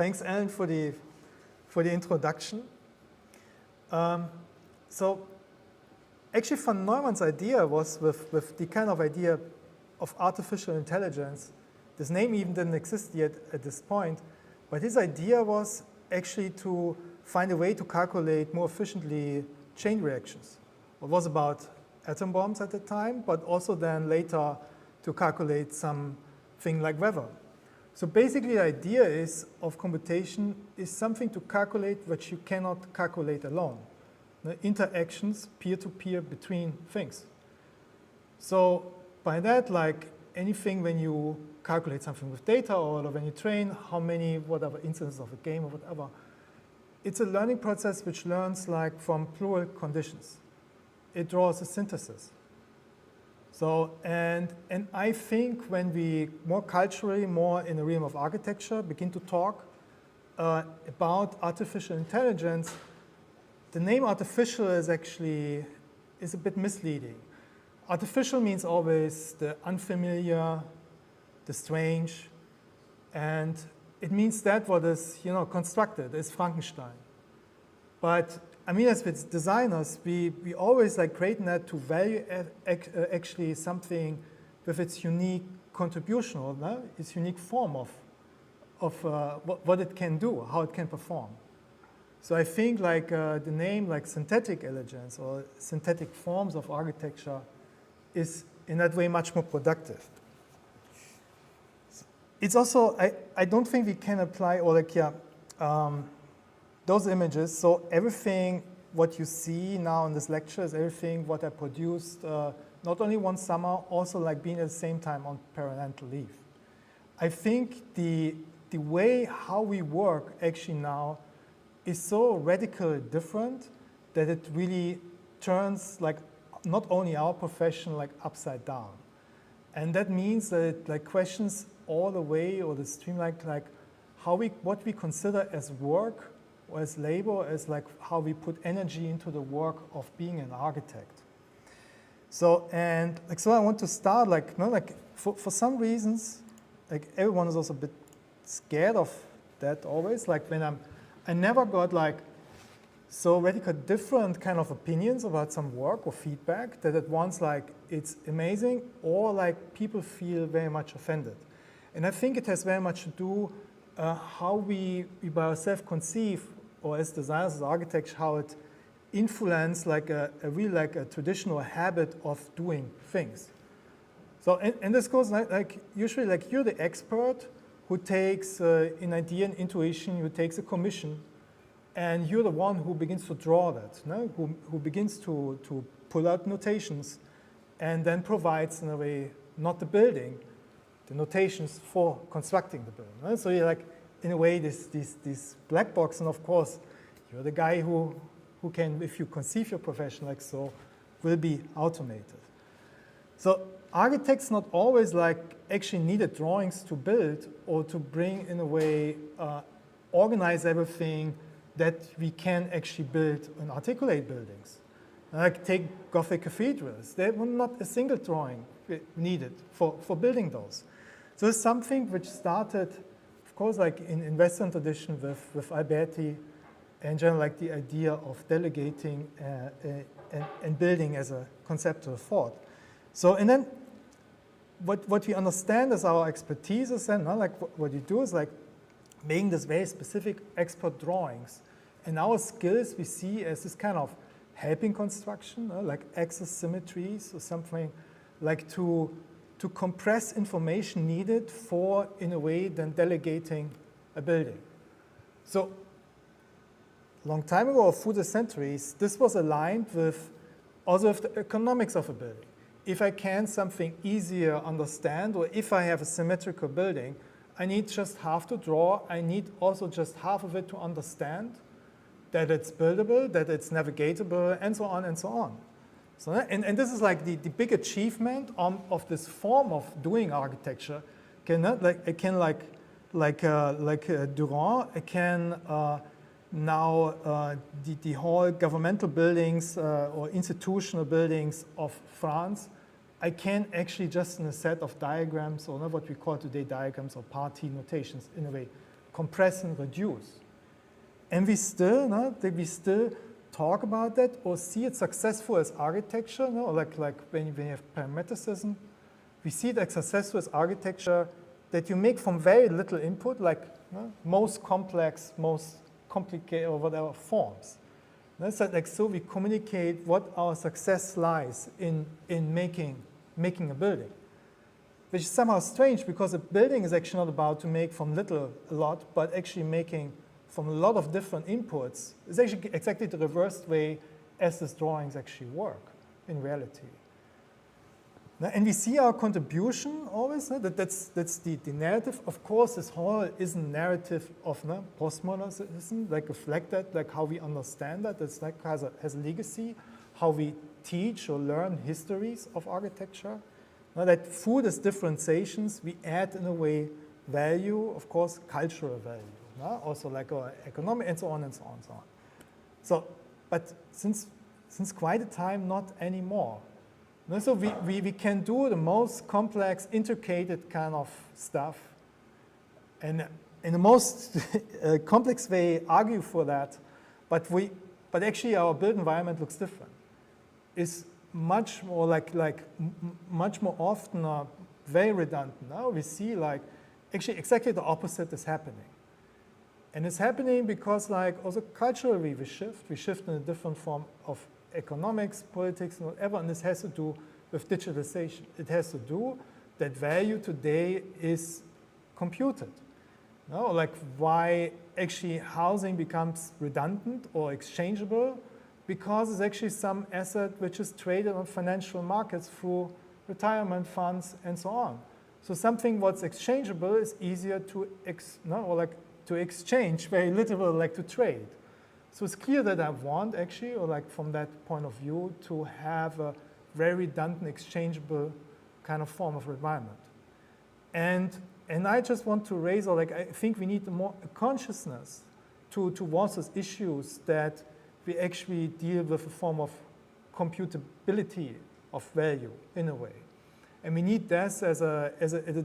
Thanks, Alan, for the introduction. So actually, von Neumann's idea was with the kind of idea of artificial intelligence. This name even didn't exist yet at this point, but his idea was actually to find a way to calculate more efficiently chain reactions. It was about atom bombs at the time, but also then later to calculate something like weather. So basically the idea of computation is something to calculate which you cannot calculate alone. The interactions peer-to-peer between things. So by that, like anything when you calculate something with data or when you train how many, whatever, instances of a game or whatever, it's a learning process which learns like from plural conditions. It draws a synthesis. So, and I think when we more culturally, more in the realm of architecture, begin to talk about artificial intelligence, the name artificial is actually a bit misleading. Artificial means always the unfamiliar, the strange, and it means that what is constructed is Frankenstein. But I mean, as with designers, we always like creating that to value actually something with its unique contribution or its unique form of what it can do, how it can perform. So I think like the name like synthetic intelligence or synthetic forms of architecture is in that way much more productive. It's also, I don't think we can apply or like, those images, so everything what you see now in this lecture is everything what I produced not only one summer, also like being at the same time on parental leave. I think the way how we work actually now is so radically different that it really turns like not only our profession like upside down. And that means that it like questions all the way or the stream like how what we consider as work or as labor, as like how we put energy into the work of being an architect. So, and like, so I want to start like, for some reasons, like everyone is also a bit scared of that always. Like when I never got like so radical different kind of opinions about some work or feedback that at once like it's amazing or like people feel very much offended. And I think it has very much to do how we by ourselves conceive or as designers, as architects, how it influences like a really like a traditional habit of doing things. So, and this goes like usually like you're the expert who takes an idea, an intuition, who takes a commission, and you're the one who begins to draw that, no? who begins to pull out notations and then provides in a way, not the building, the notations for constructing the building. Right? So you're like, in a way, this black box, and of course, you're the guy who can, if you conceive your profession like so, will be automated. So architects not always like actually needed drawings to build or to bring, in a way, organize everything that we can actually build and articulate buildings. Like take Gothic cathedrals. There was not a single drawing needed for building those. So it's something which started, of course, like in Western tradition with Alberti, and generally like the idea of delegating and building as a conceptual thought. So, and then what we understand as our expertise is then, like what you do is like making this very specific expert drawings. And our skills we see as this kind of helping construction, like axis symmetries or something, like to compress information needed for, in a way, then delegating a building. So, long time ago, or through the centuries, this was aligned with also with the economics of a building. If I can something easier understand, or if I have a symmetrical building, I need just half to draw. I need also just half of it to understand that it's buildable, that it's navigatable, and so on and so on. So, and this is like the big achievement of this form of doing architecture. Durand, I can now the whole governmental buildings or institutional buildings of France, I can actually just in a set of diagrams, or what we call today diagrams or party notations, in a way, compress and reduce. And we still, we still talk about that or see it successful as architecture, like when you have parametricism, we see it as successful as architecture that you make from very little input, like most complex, most complicated or whatever forms. So, so we communicate what our success lies in making a building, which is somehow strange because a building is actually not about to make from little a lot, but actually making from a lot of different inputs is actually exactly the reversed way as these drawings actually work in reality. And we see our contribution always, that's the narrative. Of course, this whole isn't narrative of postmodernism, like reflected, like how we understand that. It's like has a legacy, how we teach or learn histories of architecture. That through these differentiations, we add in a way value, of course, cultural value, also like economic and so on and so on and so on. So, but since quite a time, not anymore. So we can do the most complex, intricate kind of stuff, and in the most complex way argue for that, but actually our built environment looks different. It's much more much more often very redundant. Now we see like actually exactly the opposite is happening, and it's happening because like also culturally we shift in a different form of economics, politics, and whatever, and this has to do with digitalization. It has to do that value today is computed. Like why actually housing becomes redundant or exchangeable, because it's actually some asset which is traded on financial markets through retirement funds and so on. So something what's exchangeable is easier to exchange, very literal, like to trade. So it's clear that I want actually, or like from that point of view, to have a very redundant, exchangeable kind of form of environment. And I just want to raise, or like I think we need more consciousness towards those issues that we actually deal with a form of computability of value in a way. And we need this as a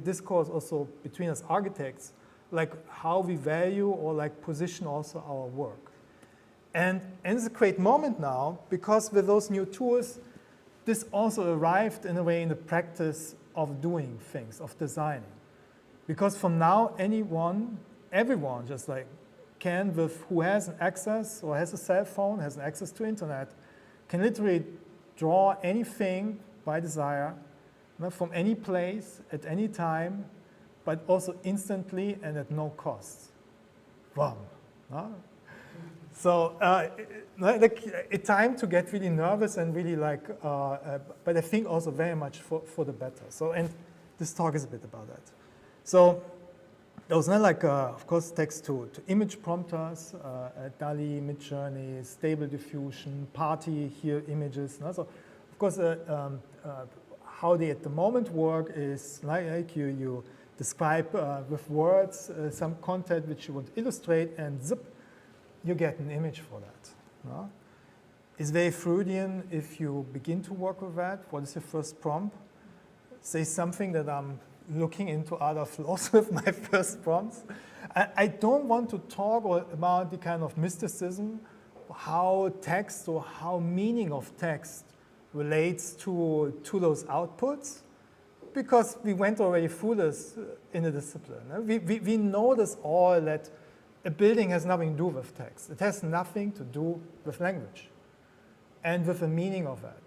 discourse also between us architects, like how we value or like position also our work. And it's a great moment now, because with those new tools, this also arrived in a way in the practice of doing things, of designing. Because from now, everyone just like can, who has an access or has a cell phone, has an access to internet, can literally draw anything by desire, from any place, at any time, but also instantly and at no cost. Wow. So a time to get really nervous and really but I think also very much for the better. So, and this talk is a bit about that. So there was of course, text to image prompters, DALL-E, Midjourney, stable diffusion, party here images. So of course, how they at the moment work is like you describe with words some content which you want to illustrate, and zip, you get an image for that. It's very Freudian if you begin to work with that. What is your first prompt? Say something that I'm looking into other flaws with my first prompts. I don't want to talk about the kind of mysticism, how text or how meaning of text relates to those outputs, because we went already through this in the discipline. We know this all, that a building has nothing to do with text. It has nothing to do with language and with the meaning of that.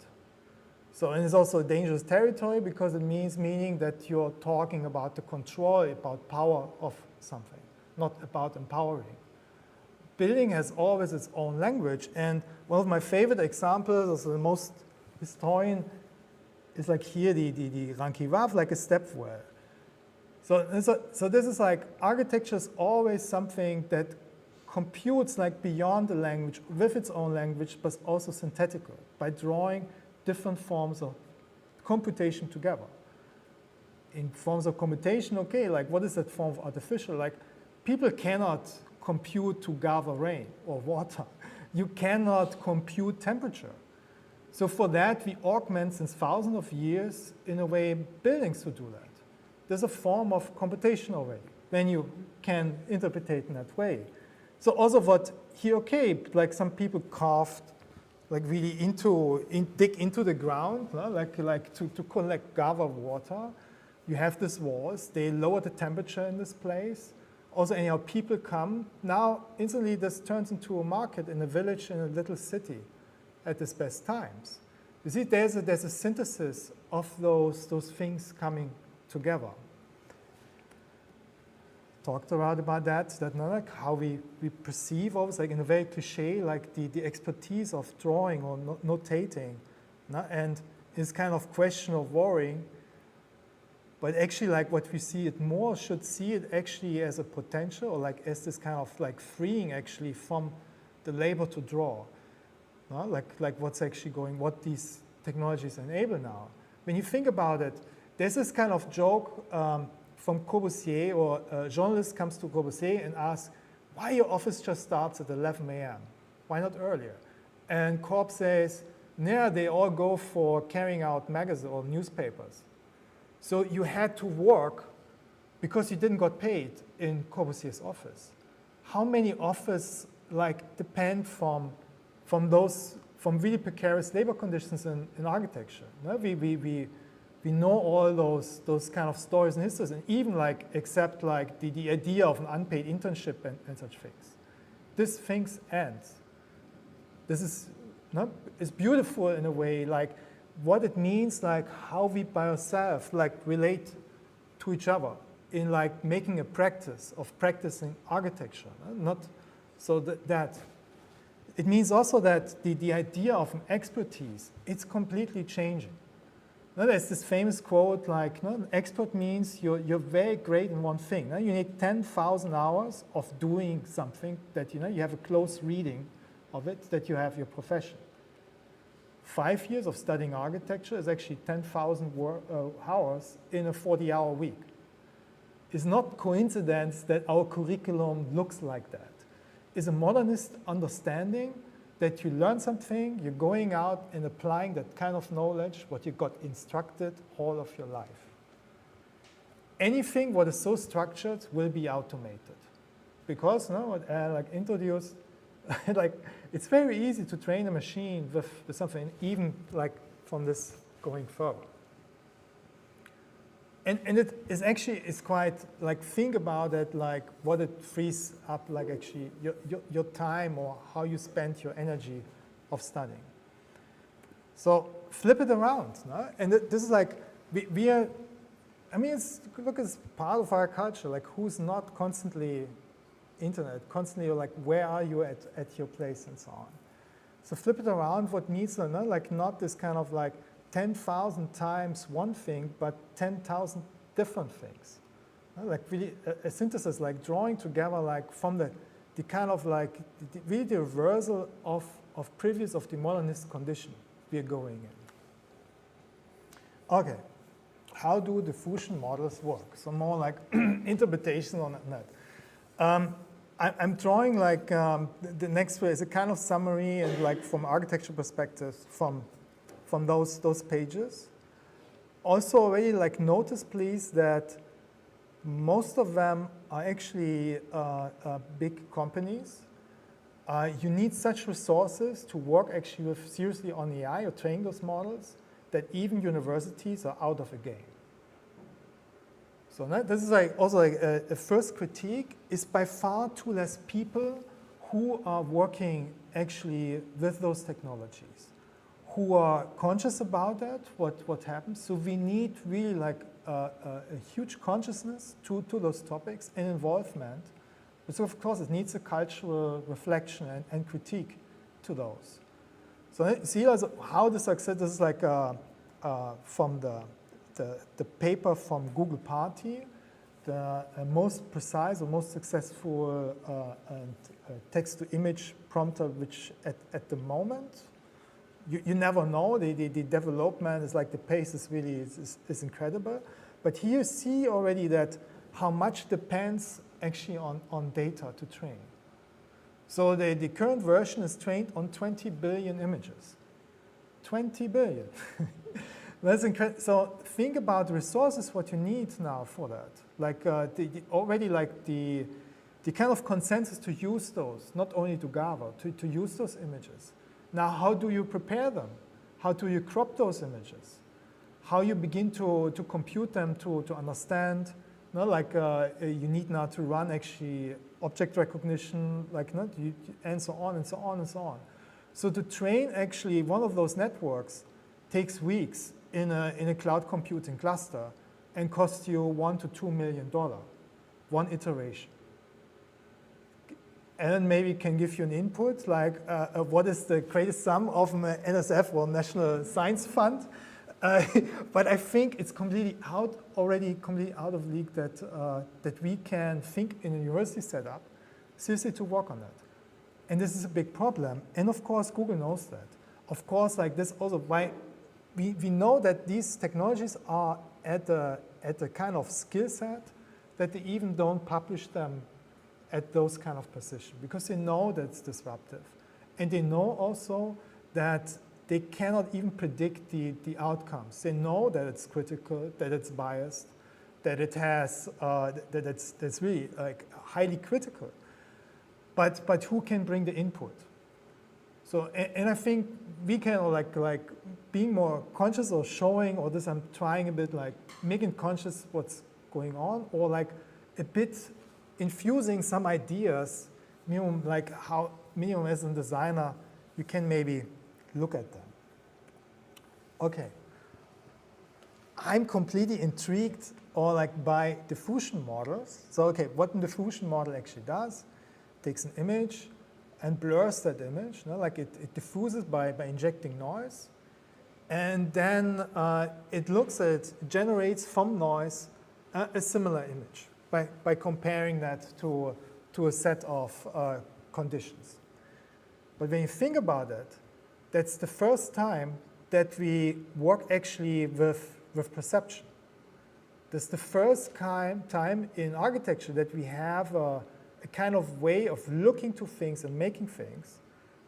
So, and it's also a dangerous territory because it meaning that you're talking about the control, about power of something, not about empowering. Building has always its own language, and one of my favorite examples, also the most historian, is like here, the Ranki-Wav, like a stepwell. So this is like, architecture is always something that computes like beyond the language, with its own language, but also synthetical, by drawing different forms of computation together. In forms of computation, okay, like what is that form of artificial? Like people cannot compute to gather rain or water. You cannot compute temperature. So for that, we augment since thousands of years, in a way, buildings to do that. There's a form of computation already. when you can interpret it in that way. So also what here, okay, like some people carved like really dig into the ground, no? like to collect gather water. You have these walls, they lower the temperature in this place. Also anyhow, people come. Now instantly this turns into a market in a village, in a little city at its best times. You see, there's a synthesis of those things coming together. Talked about that no, like how we perceive always, like in a very cliche, like the expertise of drawing or notating, no? And this kind of question of worrying, but actually like what we see it more should see it actually as a potential, or like as this kind of like freeing actually from the labor to draw, no? Like what's actually going, what these technologies enable now. When you think about it, there's this kind of joke from Corbusier, or a journalist comes to Corbusier and asks, why your office just starts at 11 a.m.? Why not earlier? And Corb says, yeah, they all go for carrying out magazines or newspapers. So you had to work because you didn't get paid in Corbusier's office. How many offices like depend from really precarious labor conditions in architecture? No? We know all those kind of stories and histories, and even like accept like the idea of an unpaid internship and such things. This things ends. This is it's beautiful in a way, like what it means, like how we by ourselves like relate to each other in like making a practice of practicing architecture. Not so that it means also that the idea of an expertise, it's completely changing. Now, there's this famous quote like, an expert means you're very great in one thing. You need 10,000 hours of doing something that you have a close reading of it, that you have your profession. 5 years of studying architecture is actually 10,000 hours in a 40-hour week. It's not coincidence that our curriculum looks like that. It's a modernist understanding that you learn something, you're going out and applying that kind of knowledge, what you got instructed all of your life. Anything what is so structured will be automated. Because, what like introduced, like it's very easy to train a machine with something, even like from this going further. And it is actually, it's quite, like think about it, like what it frees up, like actually your time or how you spend your energy of studying. So flip it around, no? And this is like, we are, I mean, look, it's part of our culture, like who's not constantly internet, constantly like where are you at your place and so on. So flip it around, what needs, like not this kind of like 10,000 times one thing, but 10,000 different things. Like really a synthesis, like drawing together, like from the kind of like really the reversal of previous of the modernist condition we are going in. Okay, how do the diffusion models work? So more like interpretation on that. I'm drawing like the next way is a kind of summary and like from architecture perspective from those pages. Also already like notice please that most of them are actually big companies. You need such resources to work actually with seriously on AI or train those models that even universities are out of the game. So this is like also like a first critique is by far too less people who are working actually with those technologies, who are conscious about that, what happens. So we need really like a huge consciousness to those topics and involvement. So of course it needs a cultural reflection and critique to those. So see also how the success, this is like from the paper from Google Party, the most precise or most successful text-to-image prompter, which at the moment, you never know, the development is like the pace is really is incredible. But here you see already that how much depends actually on data to train. So the current version is trained on 20 billion images. 20 billion. That's incredible. So think about the resources, what you need now for that. like already like the kind of consensus to use those, not only to gather, to use those images. Now, how do you prepare them? How do you crop those images? How you begin to compute them to understand, you know, like you need now to run actually object recognition, like, you know, and so on and so on and so on. So to train actually one of those networks takes weeks in a cloud computing cluster and costs you $1 to $2 million, one iteration. And maybe can give you an input, like what is the greatest sum of an NSF or National Science Fund. But I think it's already completely out of league that we can think in a university setup seriously to work on that. And this is a big problem. And of course, Google knows that. Of course, like this also, why we know that these technologies are at a kind of skill set that they even don't publish them at those kind of positions, because they know that it's disruptive. And they know also that they cannot even predict the outcomes. They know that it's critical, that it's biased, that it has, that's really like highly critical. But who can bring the input? So, and I think we can like being more conscious or showing, or this I'm trying a bit like making conscious what's going on, or like a bit infusing some ideas, minimum, like how minimum as a designer, you can maybe look at them. Okay. I'm completely intrigued or like by diffusion models. So okay, what the diffusion model actually does, takes an image and blurs that image, you know, like it diffuses by injecting noise. And then it looks at, it generates from noise a similar image by comparing that to a set of conditions. But when you think about it, that's the first time that we work actually with perception. That's the first time in architecture that we have a kind of way of looking to things and making things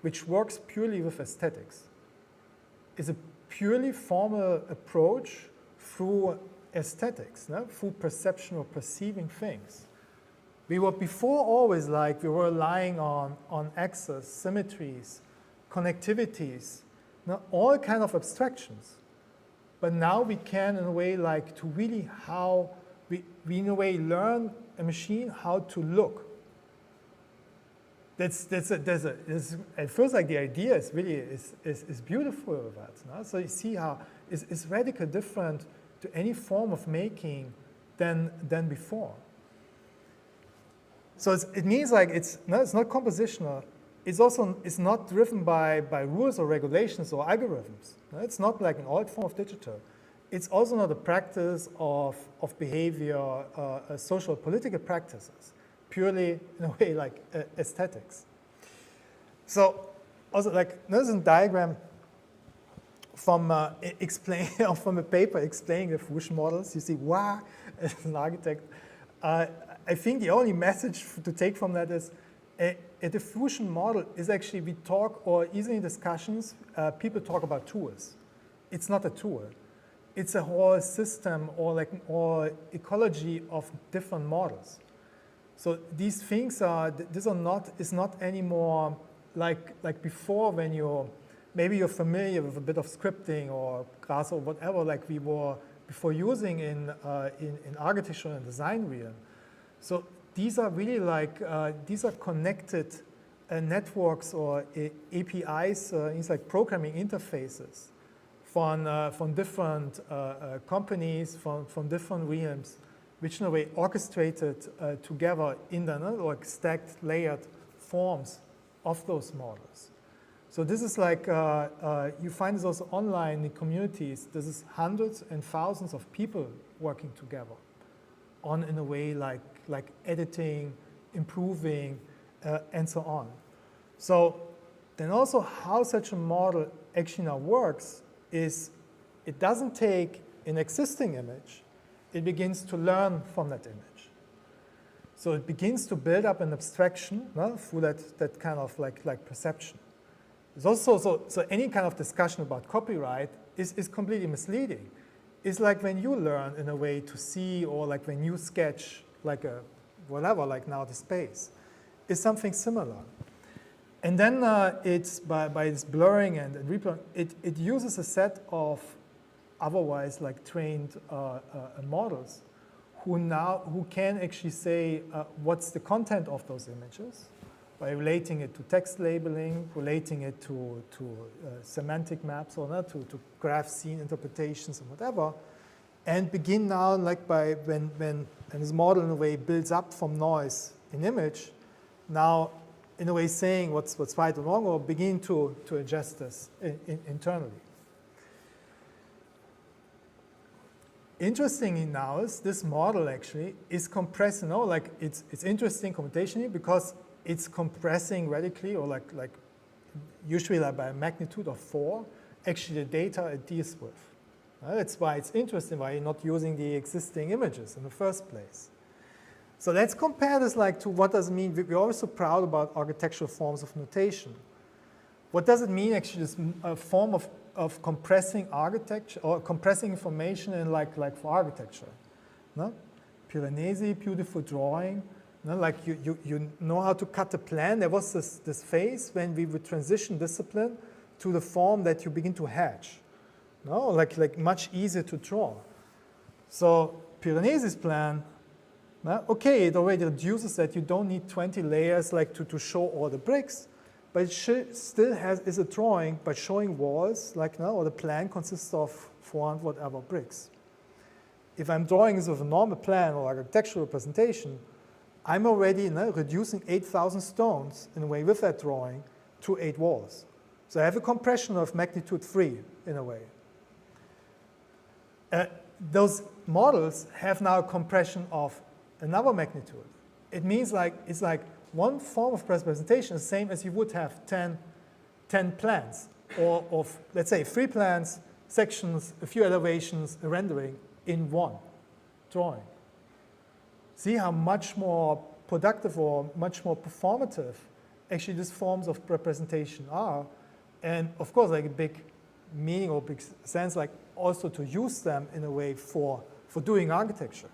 which works purely with aesthetics. It's a purely formal approach through aesthetics, no? Through perception or perceiving things. We were before always like, we were relying on access, symmetries, connectivities, you know, all kind of abstractions. But now we can, in a way, like to really how we in a way learn a machine how to look. At first, like the idea is really is beautiful with that. No? So you see how it's radically different to any form of making than before. So it means like it's not compositional. It's not driven by rules or regulations or algorithms. No? It's not like an old form of digital. It's also not a practice of behavior, social, political practices. Purely, in a way, like aesthetics. So, also, like, there's a diagram from from a paper explaining diffusion models. You see, wow, as an architect. I think the only message to take from that is a diffusion model is actually, we talk, or easily in discussions, people talk about tools. It's not a tool. It's a whole system or ecology of different models. So these things is not anymore like before, when maybe you're familiar with a bit of scripting or class or whatever, like we were before using in architecture and design realm. So these are really like, these are connected networks or APIs, it's like programming interfaces from different companies, from different realms, which in a way orchestrated together in the like stacked, layered forms of those models. So this is like, you find this also online in communities. This is hundreds and thousands of people working together on, in a way, like editing, improving, and so on. So then also how such a model actually now works is it doesn't take an existing image, it begins to learn from that image. So it begins to build up an abstraction, no, through that kind of like perception. There's also, so any kind of discussion about copyright is completely misleading. is like when you learn in a way to see, or like when you sketch like a whatever, like now the space, is something similar. And then it's by this blurring and reblurring, it uses a set of otherwise like trained models who can actually say what's the content of those images by relating it to text labeling, relating it to semantic maps or not, to graph scene interpretations and whatever, and begin now like by when this model in a way builds up from noise in image, now in a way saying what's right or wrong, or begin to adjust this internally. Interestingly now is this model actually is compressing, like it's interesting computationally because it's compressing radically, or like usually like by a magnitude of 4, actually the data it deals with. That's why it's interesting why you're not using the existing images in the first place. So let's compare this like to what does it mean. We're always so proud about architectural forms of notation. What does it mean actually, this form of compressing architecture or compressing information in like for architecture? No? Piranesi, beautiful drawing. No? Like you know how to cut a plan. There was this phase when we would transition discipline to the form that you begin to hatch. No? Like much easier to draw. So Piranesi's plan, okay, it already reduces that you don't need 20 layers like to show all the bricks, but it still is a drawing by showing walls, like now, or the plan consists of 400 whatever bricks. If I'm drawing this with a normal plan or architectural representation, I'm already reducing 8,000 stones in a way with that drawing to 8 walls. So I have a compression of magnitude 3 in a way. Those models have now a compression of another magnitude. It means like it's like one form of representation is the same as you would have 10 plans, or of, let's say, 3 plans, sections, a few elevations, a rendering in one drawing. See how much more productive or much more performative actually these forms of representation are. And of course, like a big meaning or big sense, like also to use them in a way for doing architecture.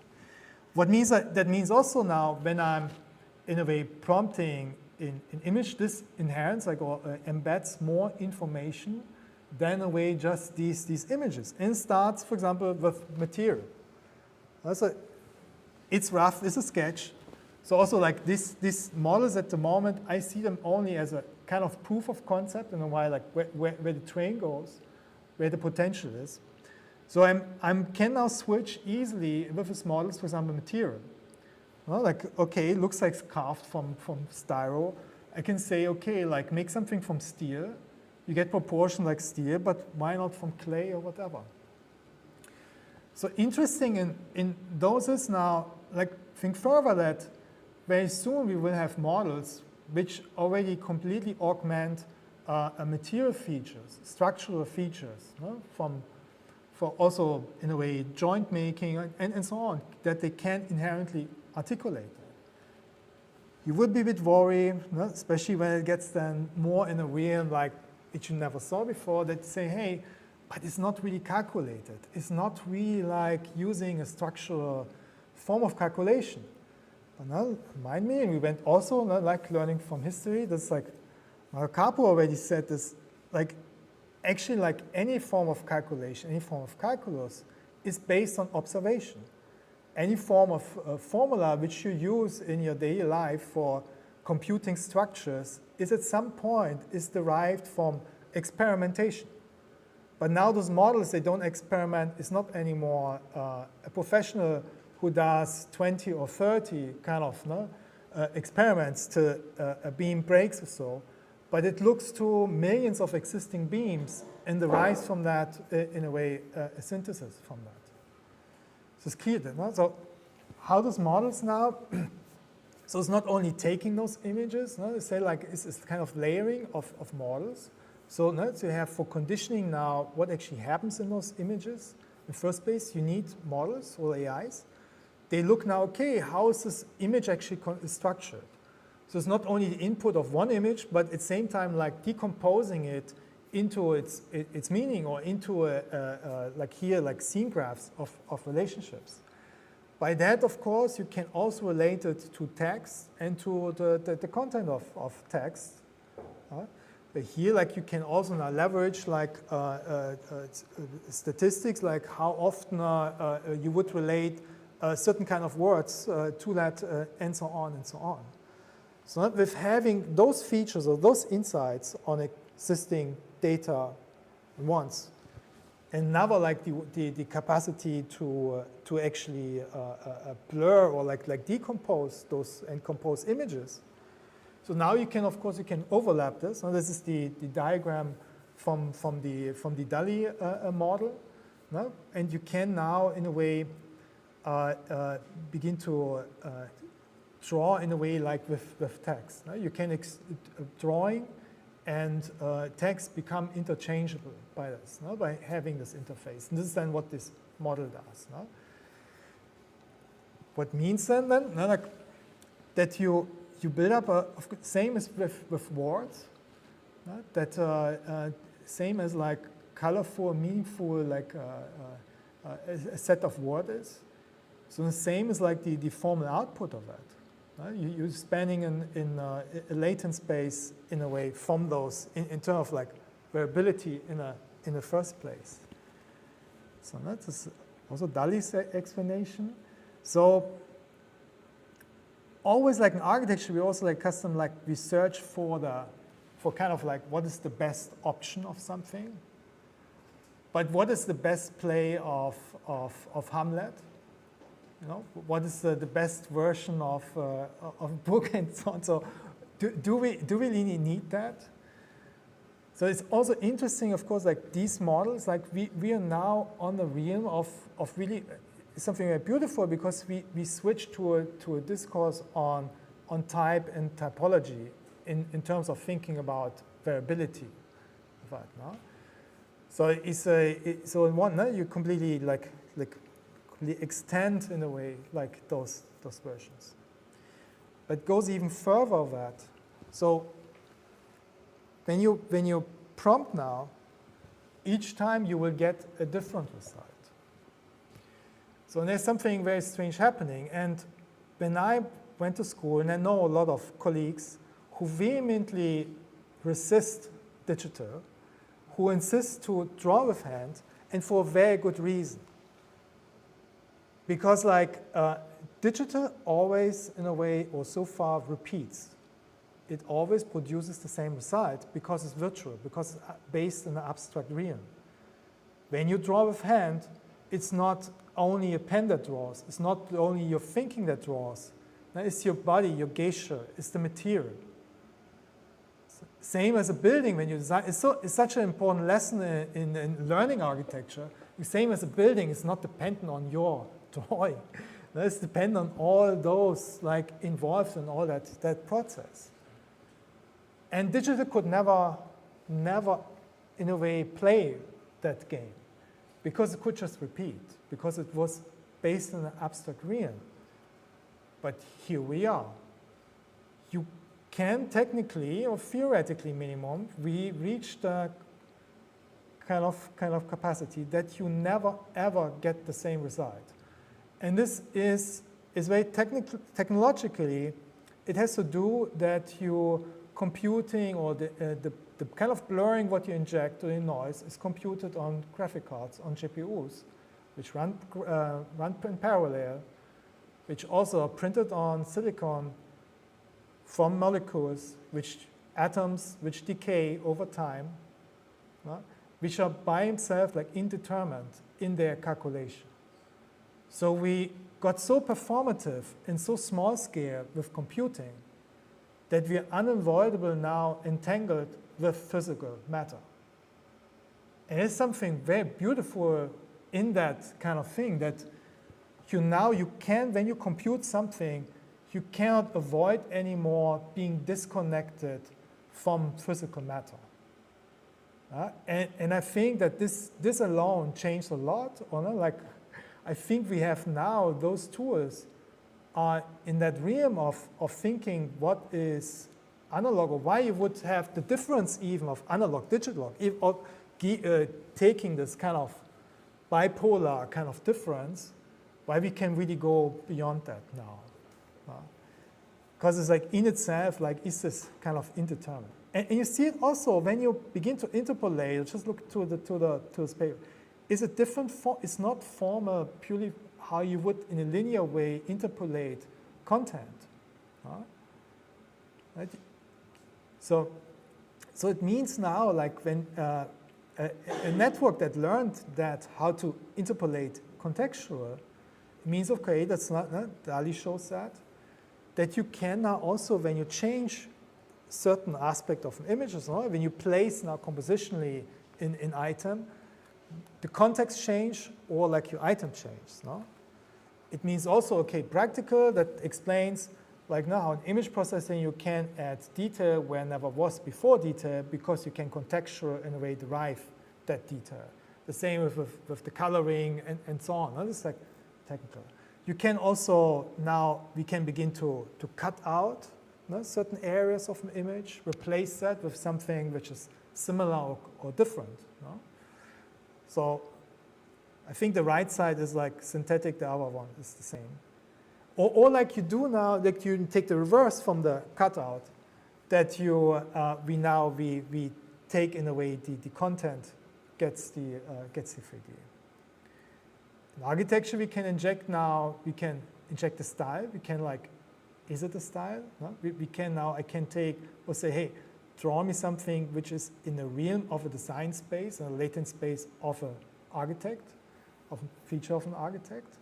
What means that means also now when I'm in a way prompting in image, this inherits like or embeds more information than a way just these images, and starts, for example, with material. So it's rough, it's a sketch. So also like these models at the moment, I see them only as a kind of proof of concept in a way, like where the train goes, where the potential is. So I can now switch easily with these models, for example, material. Well, like, okay, it looks like it's carved from styro. I can say, okay, like make something from steel. You get proportion like steel, but why not from clay or whatever? So interesting in those is now, like think further that very soon we will have models which already completely augment material features, structural features, for also, in a way, joint making and so on, that they can't inherently articulate. You would be a bit worried, especially when it gets then more in a realm like it you never saw before, that say, hey, but it's not really calculated. It's not really like using a structural form of calculation. But now, mind me, we went also like learning from history. That's like, Capo already said this, like actually like any form of calculation, any form of calculus is based on observation. Any form of formula which you use in your daily life for computing structures is at some point is derived from experimentation. But now those models, they don't experiment. It's not anymore a professional who does 20 or 30 kind of experiments to a beam breaks or so, but it looks to millions of existing beams and derives from that, in a way, a synthesis from that. So it's clear that, so how does models now, so it's not only taking those images, they say like it's kind of layering of models. So you have for conditioning now what actually happens in those images. In the first place, you need models or AIs. They look now, okay, how is this image actually structured? So it's not only the input of one image, but at the same time like decomposing it into its meaning, or into like here, like scene graphs of relationships. By that, of course, you can also relate it to text and to the content of text. But here, like, you can also now leverage like statistics, like how often you would relate certain kind of words to that, and so on and so on. So with having those features or those insights on existing data once, and never like the capacity to actually blur or like decompose those and compose images. So now you can, of course, you can overlap this. So this is the diagram from the DALL-E model, no? And you can now, in a way, begin to draw in a way like with text. No? You can drawing and text become interchangeable by this, no? By having this interface. And this is then what this model does. No? What means then no, like that you build up same as with words, no? That same as like colorful, meaningful, like a set of words is. So the same is like the formal output of that. You're spanning in a latent space in a way from those in terms of like variability in the first place. So that is also DALL-E's explanation. So always like in architecture, we also like custom like we search for kind of like what is the best option of something. But what is the best play of Hamlet? You know, what is the best version of book and so on? So do we really need that? So it's also interesting, of course, like these models, like we are now on the realm of really something very beautiful, because we switch to a discourse on type and typology in terms of thinking about variability of that. No? So so in one, no, you completely like extend in a way like those versions. But it goes even further of that. So when you prompt now, each time you will get a different result. So there's something very strange happening. And when I went to school, and I know a lot of colleagues who vehemently resist digital, who insist to draw with hand, and for a very good reason. Because like digital always, in a way, or so far, repeats. It always produces the same result because it's virtual, because it's based in an abstract realm. When you draw with hand, it's not only a pen that draws. It's not only your thinking that draws. It's your body, your geisha, it's the material. Same as a building when you design. It's such an important lesson in learning architecture. The same as a building is not dependent on your drawing. It's dependent on all those like involved in all that process. And digital could never, in a way, play that game, because it could just repeat, because it was based in an abstract realm. But here we are. You can technically, or theoretically minimum, we reach the kind of capacity that you never, ever get the same result. And this is very technologically, it has to do that you computing or the kind of blurring what you inject to the noise is computed on graphic cards, on GPUs, which run in parallel, which also are printed on silicon from molecules, atoms which decay over time, which are by themselves like indeterminate in their calculation. So we got so performative and so small scale with computing that we are unavoidable now entangled with physical matter. And there's something very beautiful in that kind of thing, that you can, when you compute something, you cannot avoid anymore being disconnected from physical matter. And I think that this alone changed a lot. Like, I think we have now those tools are in that realm of thinking what is analog, or why you would have the difference even of analog, digital, or taking this kind of bipolar kind of difference, why we can really go beyond that now. Because it's like in itself, like is this kind of indeterminate. And you see it also when you begin to interpolate, just look to this paper, is a different form, it's not formal purely how you would in a linear way interpolate content. Right? So it means now like when a network that learned that how to interpolate contextual, it means okay, that's not, DALI shows that you can now also, when you change certain aspect of an image, when you place now compositionally in item, the context change or like your item changes. No? It means also, okay, practical, that explains like now how in image processing you can add detail where never was before detail because you can contextual in a way derive that detail. The same with the coloring and so on. No? This is like technical. You can also, now we can begin to cut out certain areas of an image, replace that with something which is similar or different. No? So I think the right side is like synthetic, the other one is the same. Or like you do now, like you take the reverse from the cutout, that you, we take in a way the content gets the 3D. In architecture, we can inject the style. We can like, is it a style? No? We can now, I can take or say, hey, draw me something which is in the realm of a design space, a latent space of an architect, of a feature of an architect.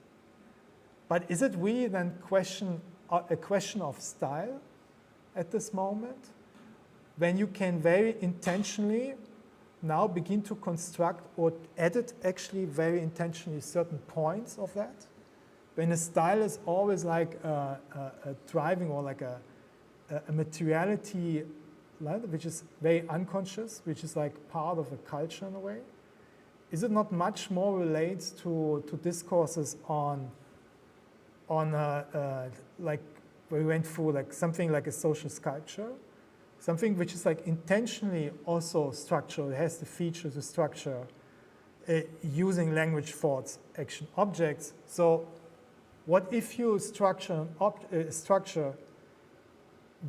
But is it really then a question of style at this moment? When you can very intentionally now begin to construct or edit actually very intentionally certain points of that. When a style is always like a driving or like a materiality which is very unconscious, which is like part of a culture in a way, is it not much more relates to discourses on like we went through like something like a social sculpture, something which is like intentionally also structural, it has the features, the structure, using language, thoughts, action, objects. So what if you structure structure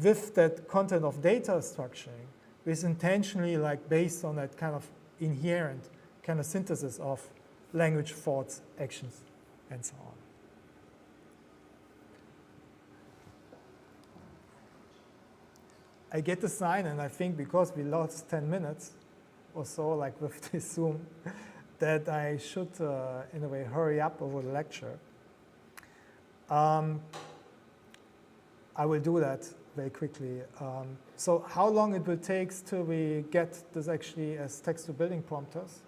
with that content of data structuring, is intentionally like based on that kind of inherent kind of synthesis of language, thoughts, actions, and so on. I get the sign, and I think because we lost 10 minutes or so, like with this Zoom, that I should, in a way, hurry up over the lecture. I will do that very quickly. So how long it will take till we get this actually as text-to-building prompters?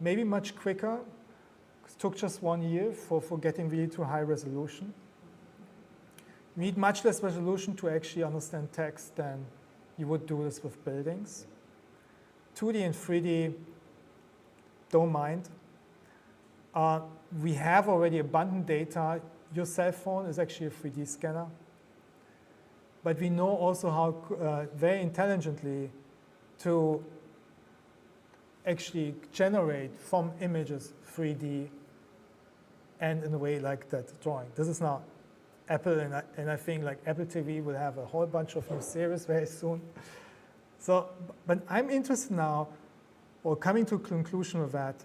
Maybe much quicker. It took just 1 year for getting really to high resolution. You need much less resolution to actually understand text than you would do this with buildings. 2D and 3D, don't mind. We have already abundant data. Your cell phone is actually a 3D scanner. But we know also how very intelligently to actually generate from images 3D and in a way like that drawing. This is now Apple, and I think like Apple TV will have a whole bunch of new series very soon. So, but I'm interested now, or coming to a conclusion of that,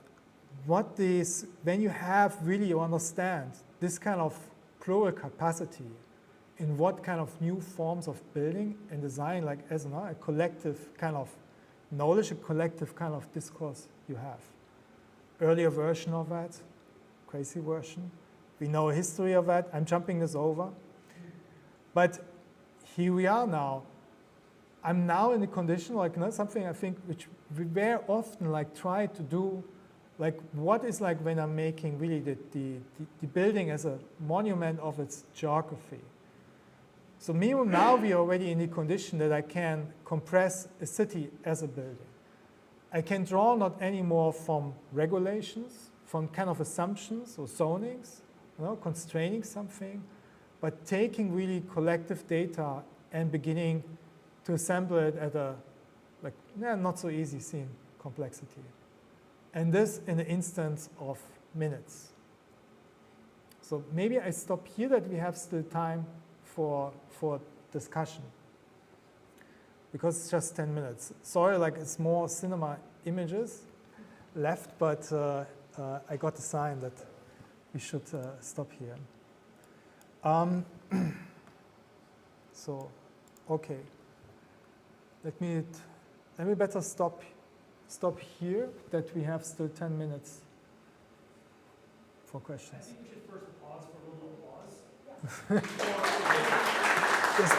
what this, when you have really, you understand this kind of plural capacity, in what kind of new forms of building and design, like as a collective kind of knowledge, a collective kind of discourse you have. Earlier version of that, crazy version. We know a history of that. I'm jumping this over. But here we are now. I'm now in a condition, like something I think which we very often like try to do, like what is like when I'm making really the building as a monument of its geography. So now we are already in the condition that I can compress a city as a building. I can draw not anymore from regulations, from kind of assumptions or zonings, constraining something, but taking really collective data and beginning to assemble it at a not so easy scene complexity. And this in an instance of minutes. So maybe I stop here that we have still time for discussion, because it's just 10 minutes. Sorry, it's more cinema images left, but I got a sign that we should stop here. So, okay. Let me better stop here, that we have still 10 minutes for questions. I think we should first pause for a little applause. Just